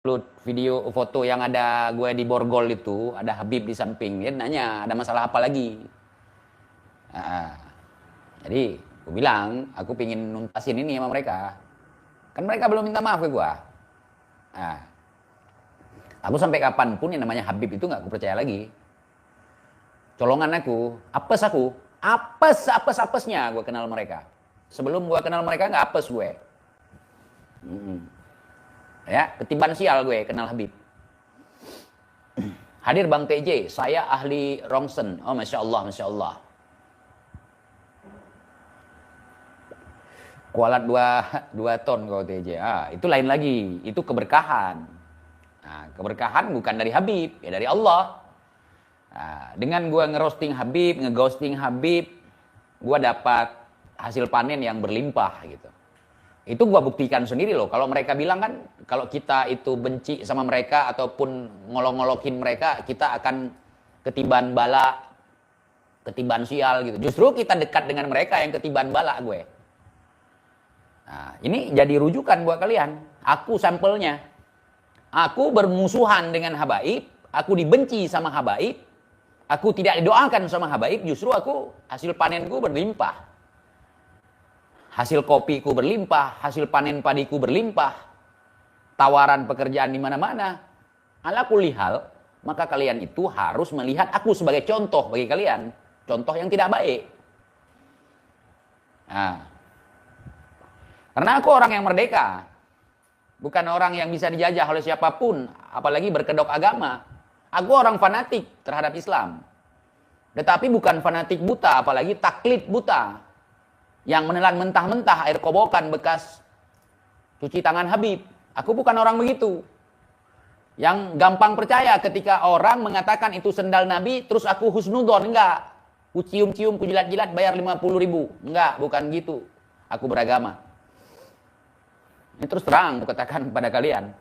upload video foto yang ada gue di borgol itu, ada Habib di samping. Dia nanya, ada masalah apa lagi? Nah, jadi gue bilang, aku pingin nuntasin ini sama mereka. Kan mereka belum minta maaf ke gue. Nah, aku sampai kapanpun yang namanya Habib itu nggak aku percaya lagi. Colongan aku, apesnya gue kenal mereka. Sebelum gue kenal mereka nggak apes gue. Ya, ketiban sial gue kenal Habib. Hadir Bang TJ, saya ahli Rongsen. Oh, Masya Allah, Masya Allah. Kualat 2 ton kau TJ. Itu lain lagi. Itu keberkahan. Nah, keberkahan bukan dari Habib, ya dari Allah. Nah, dengan gue ngerosting Habib, ngeghosting Habib, gue dapat hasil panen yang berlimpah gitu. Itu gue buktikan sendiri loh. Kalau mereka bilang kan, kalau kita itu benci sama mereka ataupun ngolok-ngolokin mereka, kita akan ketiban bala, ketiban sial gitu. Justru kita dekat dengan mereka yang ketiban bala gue. Nah, ini jadi rujukan buat kalian. Aku sampelnya. Aku bermusuhan dengan habaib, aku dibenci sama habaib, aku tidak didoakan sama habaib, justru aku hasil panenku berlimpah. Hasil kopiku berlimpah, hasil panen padiku berlimpah. Tawaran pekerjaan di mana-mana. Ala kulli hal, maka kalian itu harus melihat aku sebagai contoh bagi kalian. Contoh yang tidak baik. Nah, karena aku orang yang merdeka. Bukan orang yang bisa dijajah oleh siapapun, apalagi berkedok agama. Aku orang fanatik terhadap Islam. Tetapi bukan fanatik buta, apalagi taklid buta. Yang menelan mentah-mentah air kobokan bekas cuci tangan Habib. Aku bukan orang begitu. Yang gampang percaya ketika orang mengatakan itu sendal Nabi, terus aku husnudon, enggak. Ku cium-cium, ku jilat-jilat, bayar 50.000. Enggak, bukan gitu. Aku beragama. Ini terus terang aku katakan kepada kalian.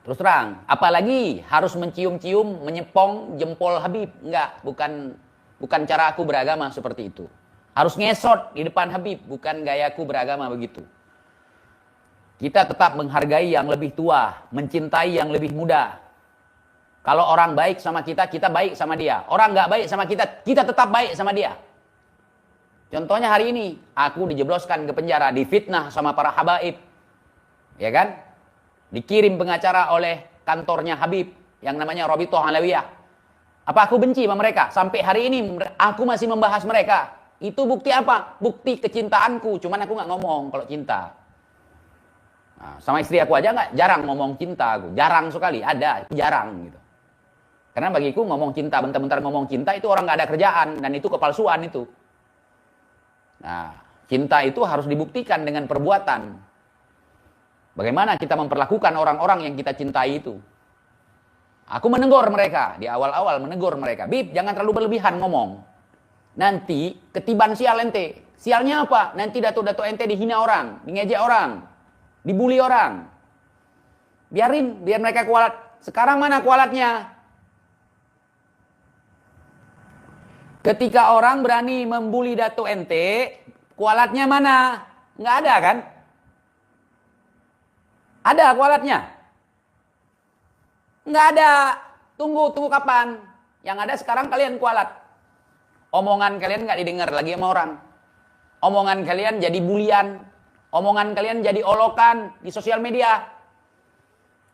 Terus terang. Apalagi harus mencium-cium, menyepong jempol Habib. Enggak, bukan cara aku beragama seperti itu. Harus ngesot di depan Habib, bukan gayaku beragama begitu. Kita tetap menghargai yang lebih tua, mencintai yang lebih muda. Kalau orang baik sama kita, kita baik sama dia. Orang nggak baik sama kita, kita tetap baik sama dia. Contohnya hari ini, aku dijebloskan ke penjara, difitnah sama para habaib. Ya kan? Dikirim pengacara oleh kantornya Habib, yang namanya Robitoh Alawiyah. Apa aku benci sama mereka? Sampai hari ini, aku masih membahas mereka. Itu bukti apa? Bukti kecintaanku. Cuman aku nggak ngomong kalau cinta. Nah, sama istri aku aja nggak jarang ngomong cinta aku. Jarang sekali, ada, jarang gitu. Karena bagiku ngomong cinta, bentar-bentar ngomong cinta itu orang nggak ada kerjaan. Dan itu kepalsuan itu. Nah, cinta itu harus dibuktikan dengan perbuatan. Bagaimana kita memperlakukan orang-orang yang kita cintai itu. Aku menegur mereka, di awal-awal menegur mereka. Bib, jangan terlalu berlebihan ngomong. Nanti ketiban sial ente. Sialnya apa? Nanti dato-dato ente dihina orang, ngejek orang, dibully orang. Biar mereka kualat. Sekarang mana kualatnya? Ketika orang berani membuli dato ente, kualatnya mana? Nggak ada kan? Ada kualatnya? Nggak ada. Tunggu kapan? Yang ada sekarang kalian kualat. Omongan kalian nggak didengar lagi sama orang. Omongan kalian jadi bulian. Omongan kalian jadi olokan di sosial media.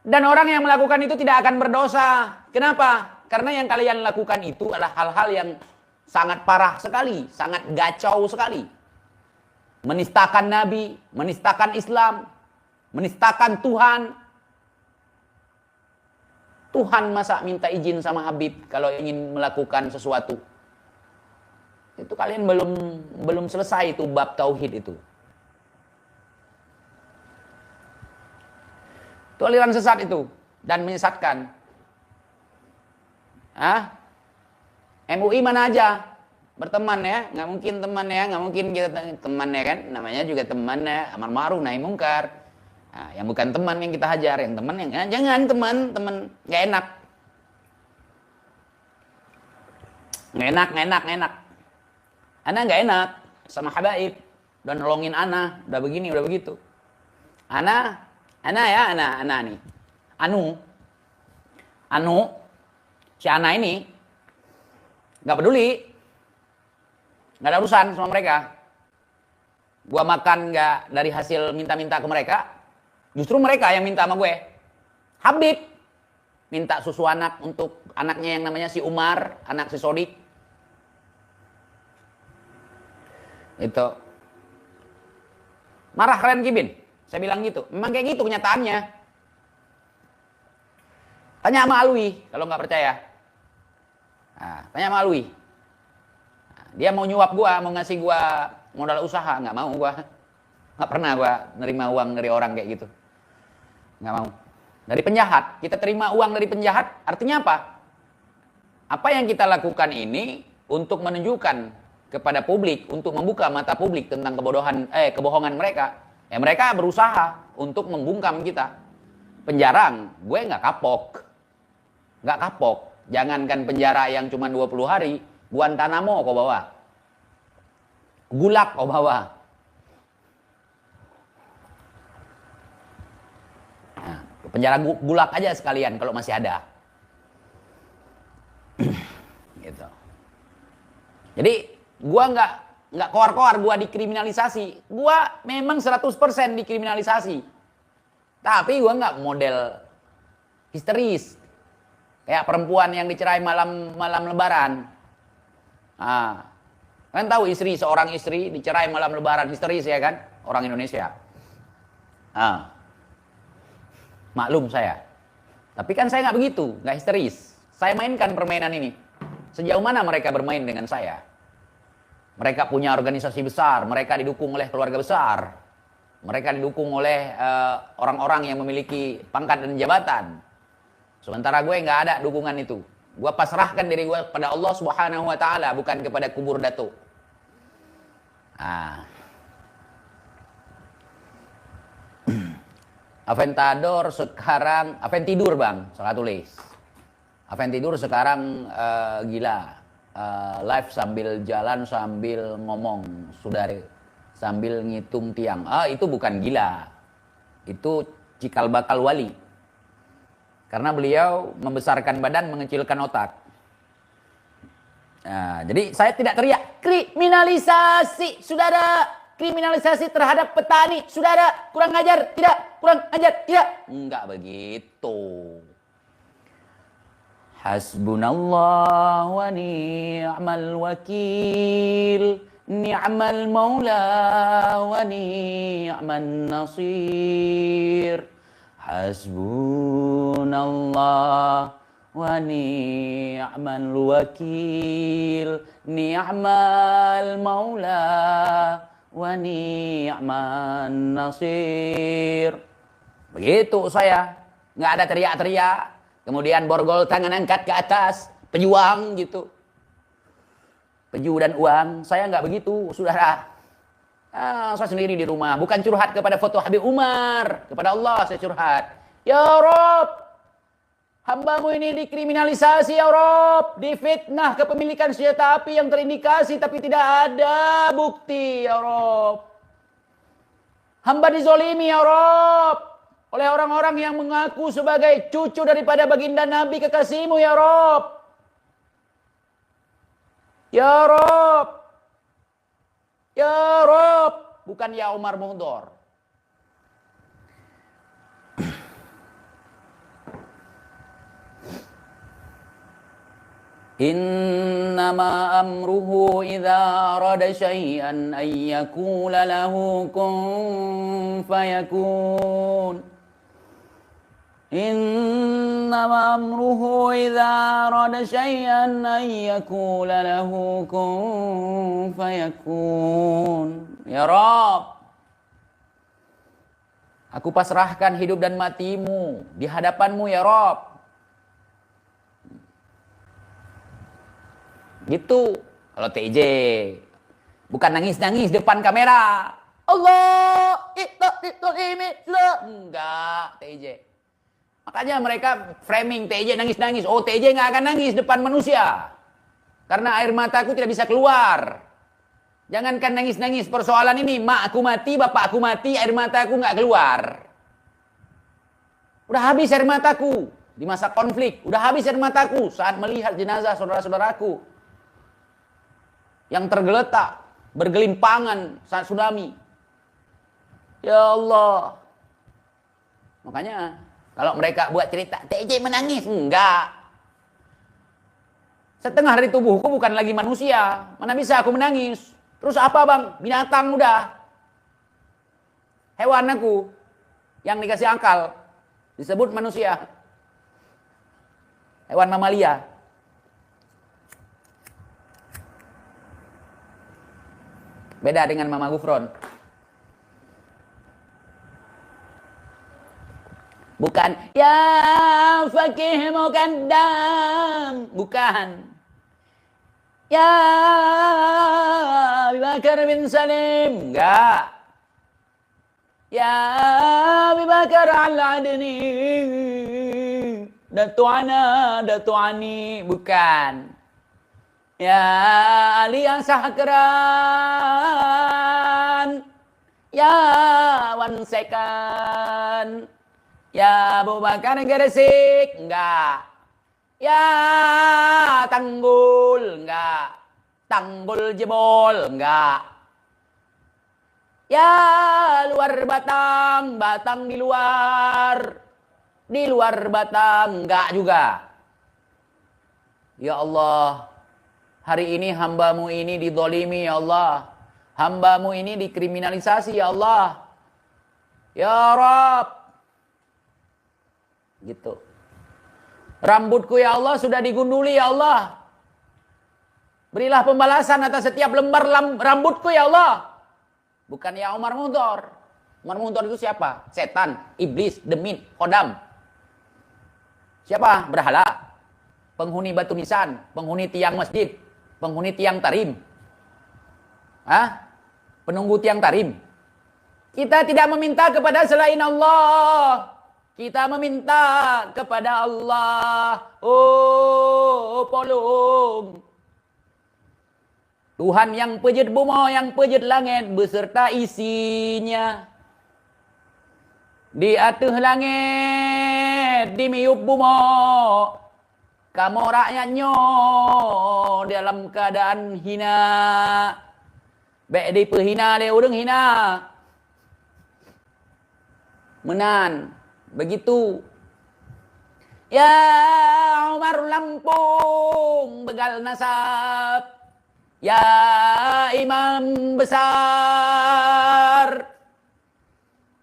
Dan orang yang melakukan itu tidak akan berdosa. Kenapa? Karena yang kalian lakukan itu adalah hal-hal yang sangat parah sekali, sangat gacau sekali. Menistakan Nabi, menistakan Islam, menistakan Tuhan. Tuhan masa minta izin sama Habib kalau ingin melakukan sesuatu. Itu kalian belum selesai itu bab tauhid itu. Itu aliran sesat itu dan menyesatkan. MUI mana aja berteman ya, nggak mungkin teman ya, nggak mungkin kita teman ya kan, namanya juga teman ya, amar ma'ruf nahi mungkar. Nah, yang bukan teman yang kita hajar, yang teman yang jangan teman nggak enak, Ana nggak enak sama habaib, udah nolongin ana, udah begini, udah begitu. Ana Ana ya, Ana nih. Anu, si Ana ini nggak peduli, nggak ada urusan sama mereka. Gua makan nggak dari hasil minta-minta ke mereka, justru mereka yang minta sama gue. Habib minta susu anak untuk anaknya yang namanya si Umar, anak si Sodik. Itu marah keren Kibin. Saya bilang gitu. Memang kayak gitu kenyataannya. Tanya sama Alwi kalau nggak percaya. Nah, tanya sama Alwi. Nah, dia mau nyuap gua, mau ngasih gua modal usaha, nggak mau gua. Nggak pernah gua nerima uang dari orang kayak gitu. Nggak mau. Dari penjahat, kita terima uang dari penjahat, artinya apa? Apa yang kita lakukan ini untuk menunjukkan kepada publik, untuk membuka mata publik tentang kebohongan mereka. Ya mereka berusaha untuk membungkam kita. Penjara, gue nggak kapok. Nggak kapok. Jangankan penjara yang cuma 20 hari, Guantanamo kau bawa. Gulag kau bawa. Nah, penjara gulag aja sekalian kalau masih ada. Gitu. Jadi gua nggak koar-koar gua dikriminalisasi. Gua memang 100% dikriminalisasi. Tapi gua nggak model histeris. Kayak perempuan yang dicerai malam lebaran. Ah, kan tahu seorang istri dicerai malam lebaran, histeris ya kan? Orang Indonesia. Ah, maklum saya. Tapi kan saya nggak begitu, nggak histeris. Saya mainkan permainan ini. Sejauh mana mereka bermain dengan saya? Mereka punya organisasi besar, mereka didukung oleh keluarga besar, mereka didukung oleh orang-orang yang memiliki pangkat dan jabatan. Sementara gue nggak ada dukungan itu. Gue pasrahkan diri gue pada Allah Subhanahu Wa Taala, bukan kepada kubur datuk. Aventador sekarang, Aventidur bang, salah tulis. Aventidur sekarang gila. Live sambil jalan sambil ngomong, saudari, sambil ngitung tiang. Itu bukan gila, itu cikal bakal wali. Karena beliau membesarkan badan, mengecilkan otak. Nah, jadi saya tidak teriak kriminalisasi, saudara, kriminalisasi terhadap petani, saudara, kurang ajar, tidak, kurang ajar, tidak. Enggak begitu. Hasbunallah wa ni'mal wakil, ni'mal maula wa ni'man nasir. Hasbunallah wa ni'mal wakil, ni'mal maula wa ni'man nasir. Begitu saya, nggak ada teriak-teriak. Kemudian borgol tangan angkat ke atas, pejuang gitu. Peju dan uang, saya nggak begitu, saudara. Saya sendiri di rumah, bukan curhat kepada foto Habib Umar, kepada Allah saya curhat. Ya Rob, hambamu ini dikriminalisasi ya Rob, difitnah kepemilikan senjata api yang terindikasi tapi tidak ada bukti ya Rob. Hamba dizolimi ya Rob oleh orang-orang yang mengaku sebagai cucu daripada baginda Nabi kekasihmu ya Rob. Ya Rob. Ya Rob. Bukan ya Umar Mudor. Innama amruhu idza arada syai'an ay yaqula lahu kun fayakun. Innama amruhu idza arada syai'an ay yaqula lahu kun fayakun. Ya Rabb, aku pasrahkan hidup dan matimu di hadapanmu ya Rabb. Gitu. Kalau TJ bukan nangis-nangis depan kamera. Allah, enggak TJ. Makanya mereka framing TJ nangis-nangis. Oh, TJ nggak akan nangis depan manusia. Karena air mataku tidak bisa keluar. Jangankan nangis-nangis persoalan ini. Mak aku mati, bapak aku mati, air mataku nggak keluar. Udah habis air mataku di masa konflik. Udah habis air mataku saat melihat jenazah saudara-saudaraku yang tergeletak, bergelimpangan saat tsunami. Ya Allah. Makanya kalau mereka buat cerita, TJ menangis. Enggak. Setengah dari tubuhku bukan lagi manusia. Mana bisa aku menangis? Terus apa bang? Binatang udah. Hewan aku yang dikasih akal disebut manusia. Hewan mamalia. Beda dengan Mama Gufron. Bukan ya fakih muqaddam, bukan. Ya Abu Bakar bin Salim, enggak. Ya Abu Bakar al-Adni, Datu Ani, bukan. Ya Ali Sahkran, ya Wan Sekan, ya Abu Bakar Gresik, enggak. Ya Tanggul, enggak. Tanggul jebol, enggak. Ya luar Batang, Batang di luar Batang, enggak juga. Ya Allah, hari ini hambamu ini dizalimi ya Allah. Hambamu ini dikriminalisasi ya Allah. Ya Rabb. Gitu. Rambutku ya Allah sudah digunduli ya Allah. Berilah pembalasan atas setiap lembar rambutku ya Allah. Bukan ya Umar Muntor. Umar Muntor itu siapa? Setan, iblis, demit, kodam. Siapa? Berhala. Penghuni batu nisan, penghuni tiang masjid, penghuni tiang tarim. Hah? Penunggu tiang tarim. Kita tidak meminta kepada selain Allah. Kita meminta kepada Allah. Oh, tolong. Tuhan yang pejit bumi, yang pejit langit beserta isinya. Di atas langit, di miup bumi. Kamu rakyatnya dalam keadaan hina. Baik dipehina, dia urang hina. Menan. Begitu. Ya Umar Lampung, begal nasab. Ya imam besar,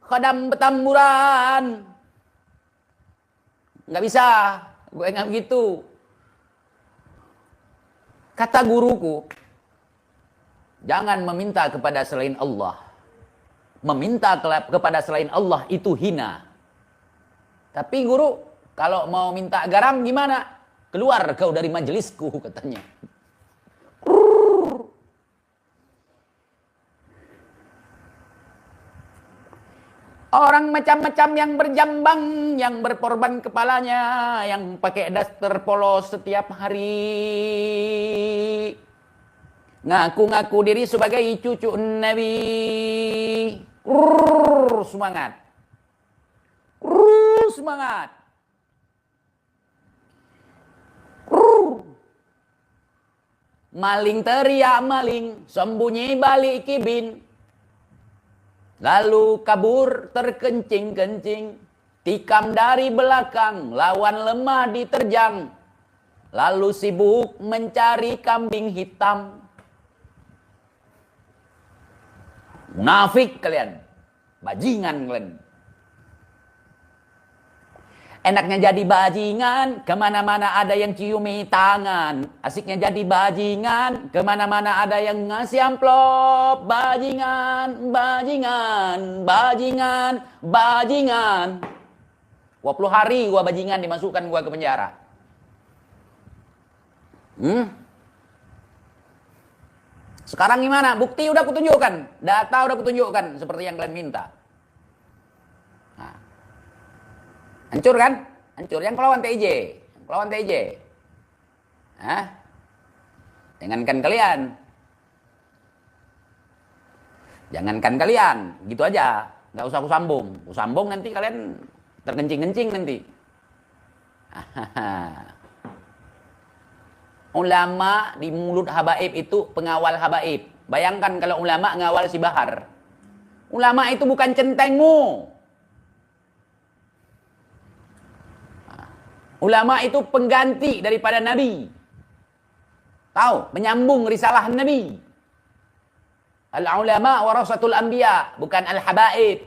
khadam petamburan. Nggak bisa, gue nggak begitu. Kata guruku, jangan meminta kepada selain Allah. Meminta kepada selain Allah itu hina. Tapi guru, kalau mau minta garam gimana? Keluar kau dari majelisku, katanya. Orang macam-macam yang berjambang, yang berkorban kepalanya, yang pakai daster polos setiap hari. Ngaku-ngaku diri sebagai cucu Nabi. Semangat. Semangat. Maling teriak maling, sembunyi balik kibin. Lalu kabur terkencing-kencing, tikam dari belakang, lawan lemah diterjang. Lalu sibuk mencari kambing hitam. Munafik kalian, bajingan kalian. Enaknya jadi bajingan, kemana-mana ada yang ciumi tangan. Asiknya jadi bajingan, kemana-mana ada yang ngasih amplop. Bajingan, bajingan, bajingan, bajingan. 20 hari gua bajingan dimasukkan gua ke penjara. Sekarang gimana? Bukti udah kutunjukkan, data udah kutunjukkan seperti yang kalian minta. Hancur kan? Hancur. Yang kelawan TJ. Kelawan TJ. Hah? Jangankan kalian. Jangankan kalian. Gitu aja. Nggak usah aku sambung. Aku sambung nanti kalian terkencing-kencing nanti. Ulama di mulut habaib itu pengawal habaib. Bayangkan kalau ulama ngawal si Bahar. Ulama itu bukan centengmu. Ulama itu pengganti daripada Nabi. Tahu? Menyambung risalah Nabi. Al-ulama warasatul anbiya, bukan al-habaib.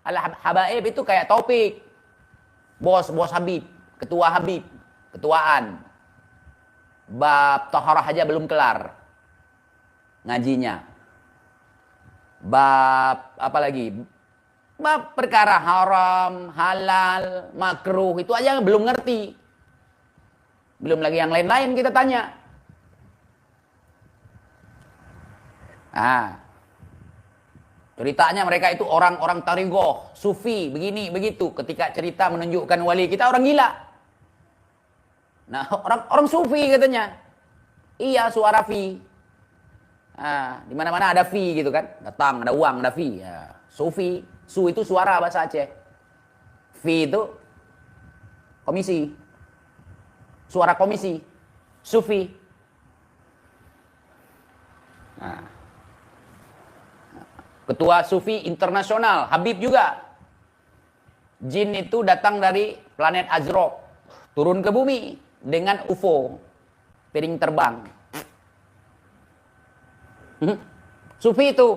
Al-habaib itu kayak Topik. Bos Habib, ketua Habib, ketuaan. Bab taharah aja belum kelar ngajinya. Bab apa lagi? Bab perkara haram, halal, makruh, itu aja belum ngerti. Belum lagi yang lain-lain kita tanya. Ceritanya mereka itu orang-orang tarigoh, sufi, begini, begitu. Ketika cerita menunjukkan wali kita, orang gila. Nah, orang sufi katanya. Iya, suara fi. Di mana-mana ada fi gitu kan. Datang, ada uang, ada fi. Ya, sufi. Su itu suara bahasa Aceh. Fi itu komisi. Suara komisi. Sufi. Ketua Sufi internasional, Habib juga. Jin itu datang dari planet Azraq, turun ke bumi dengan UFO, piring terbang. Sufi itu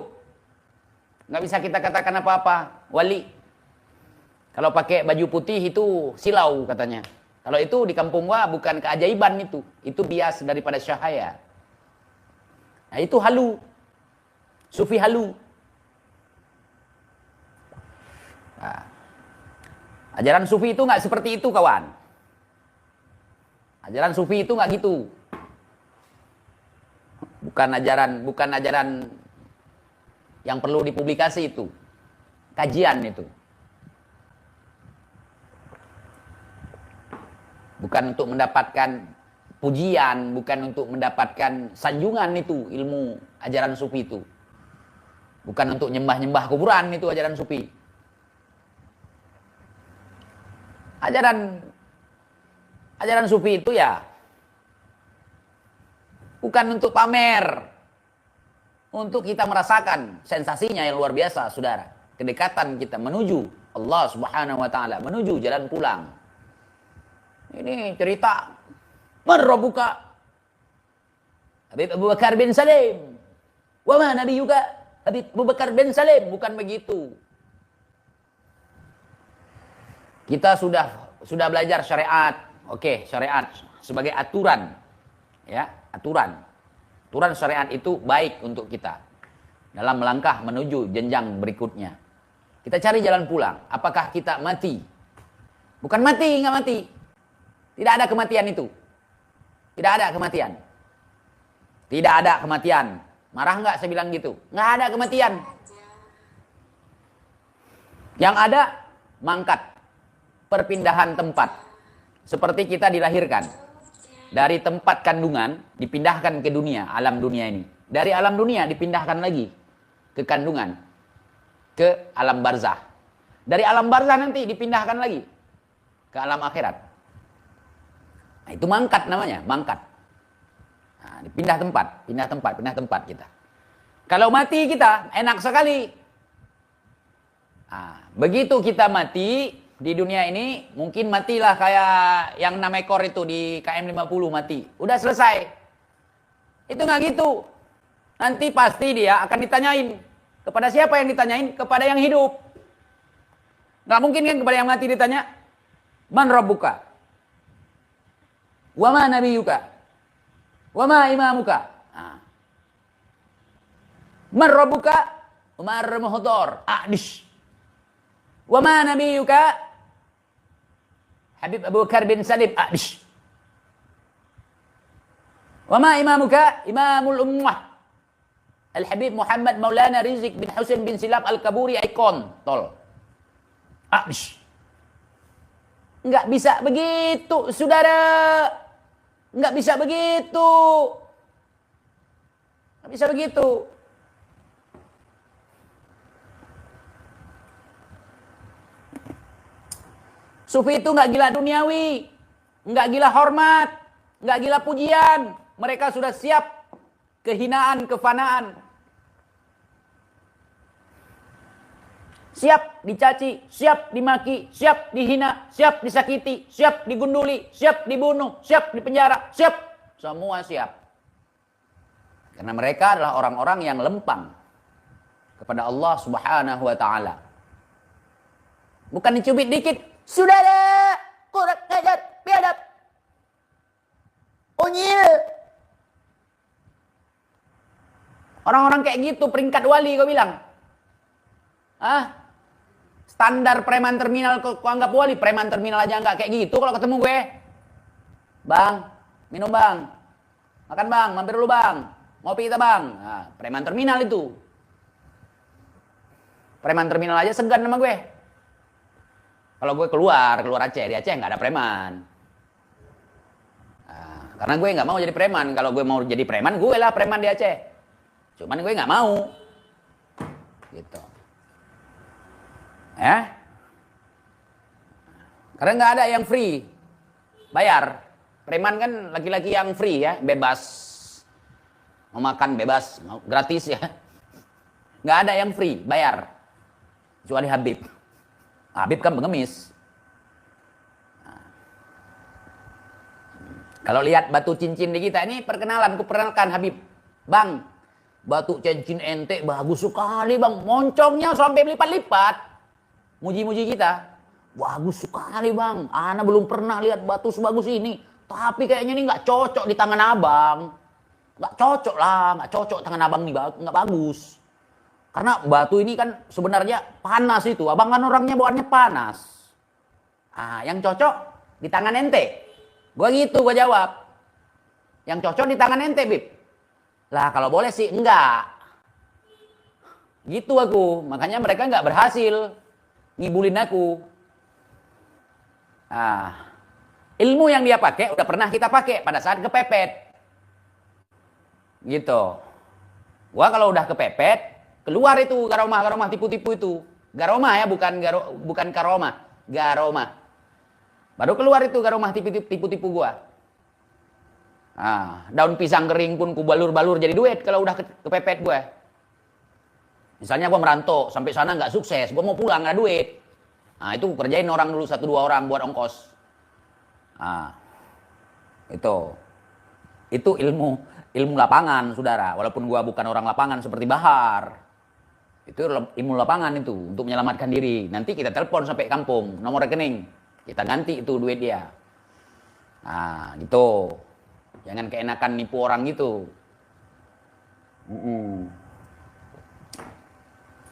nggak bisa kita katakan apa-apa, wali. Kalau pakai baju putih itu silau katanya. Kalau itu di kampung gua bukan keajaiban itu bias daripada syahaya. Nah, itu halu, sufi halu. Ajaran sufi itu nggak seperti itu, kawan. Ajaran sufi itu nggak gitu. Bukan ajaran yang perlu dipublikasi itu. Kajian itu. Bukan untuk mendapatkan pujian, bukan untuk mendapatkan sanjungan itu ilmu ajaran sufi itu. Bukan untuk nyembah-nyembah kuburan itu ajaran sufi. Ajaran sufi itu ya bukan untuk pamer, untuk kita merasakan sensasinya yang luar biasa, saudara. Kedekatan kita menuju Allah Subhanahu wa taala, menuju jalan pulang. Ini cerita man rabbuka? Habib Abu Bakar bin Salim. Wa ma nabiyuka? Habib Abu Bakar bin Salim, bukan begitu. Kita sudah belajar syariat. Oke, syariat sebagai aturan. Ya, aturan. Aturan syariat itu baik untuk kita dalam melangkah menuju jenjang berikutnya. Kita cari jalan pulang. Apakah kita mati? Bukan mati, enggak mati. Tidak ada kematian itu. Tidak ada kematian. Tidak ada kematian. Marah enggak saya bilang gitu? Enggak ada kematian. Yang ada mangkat. Perpindahan tempat. Seperti kita dilahirkan. Dari tempat kandungan dipindahkan ke dunia, alam dunia ini. Dari alam dunia dipindahkan lagi ke kandungan, ke alam barzah. Dari alam barzah nanti dipindahkan lagi ke alam akhirat. Nah, itu mangkat namanya, mangkat. Nah, dipindah tempat kita. Kalau mati kita enak sekali. Nah, begitu kita mati di dunia ini, mungkin matilah kayak yang 6 ekor itu di KM50 mati. Udah selesai. Itu nggak gitu. Nanti pasti dia akan ditanyain. Kepada siapa yang ditanyain? Kepada yang hidup. Nggak mungkin kan kepada yang mati ditanya, man rabbuka? Wa ma nabiyuka? Wa ma imamuka? Nah. Man rabbuka? Umar Muhdar. Adish. Wa ma nabiyuka? Habib Abu Bakar bin Salim. Adish. Wa ma imamuka? Imamul ummah. Al-Habib Muhammad Maulana Rizik bin Husain bin Silap Al-Kaburi Aikon. Tol. Adish. Enggak bisa begitu, saudara. Enggak bisa begitu. Enggak bisa begitu. Sufi itu nggak gila duniawi, nggak gila hormat, nggak gila pujian. Mereka sudah siap kehinaan, kefanaan. Siap dicaci, siap dimaki, siap dihina, siap disakiti, siap digunduli, siap dibunuh, siap dipenjara, siap. Semua siap. Karena mereka adalah orang-orang yang lempang kepada Allah Subhanahu wa taala. Bukan dicubit dikit, sudah ada, kurang ajar, biadab. Unyil. Orang-orang kayak gitu peringkat wali kau bilang. Ah? Standar preman terminal kau anggap wali, preman terminal aja enggak kayak gitu kalau ketemu gue. Bang, minum bang. Makan bang, mampir dulu bang. Ngopi kita bang. Nah, preman terminal itu. Preman terminal aja segan sama gue. Kalau gue keluar Aceh, di Aceh nggak ada preman. Nah, karena gue nggak mau jadi preman. Kalau gue mau jadi preman, gue lah preman di Aceh. Cuman gue nggak mau. Gitu. Ya, karena nggak ada yang free, bayar. Preman kan laki-laki yang free ya, bebas, mau makan bebas, mau gratis ya. Nggak ada yang free, bayar. Kecuali Habib. Habib kan pengemis. Nah. Kalau lihat batu cincin di kita ini, perkenalkan Habib. Bang, batu cincin ente bagus sekali bang, moncongnya sampai berlipat-lipat. Muji-muji kita, bagus sekali bang, ana belum pernah lihat batu sebagus ini, tapi kayaknya ini nggak cocok di tangan abang, nggak cocok lah, nggak cocok tangan abang nih, nggak bagus, karena batu ini kan sebenarnya panas itu, abang kan orangnya bawaannya panas, yang cocok di tangan ente, gua gitu, gua jawab, yang cocok di tangan ente Bib, lah kalau boleh sih enggak, gitu aku, makanya mereka nggak berhasil ngibulin aku. Nah, ilmu yang dia pakai udah pernah kita pakai pada saat kepepet. Gitu. Gua kalau udah kepepet, keluar itu garomah tipu-tipu itu. Garomah ya, bukan karomah, garomah. Baru keluar itu garomah tipu-tipu gua. Nah, daun pisang kering pun ku balur-balur jadi duit kalau udah kepepet gua. Misalnya gue merantau, sampai sana nggak sukses, gue mau pulang nggak duit. Nah itu kerjain orang dulu 1-2 orang buat ongkos. Nah, itu ilmu lapangan, saudara. Walaupun gue bukan orang lapangan seperti Bahar, itu ilmu lapangan itu untuk menyelamatkan diri. Nanti kita telepon sampai kampung, nomor rekening, kita ganti itu duit dia. Nah gitu, jangan keenakan nipu orang gitu.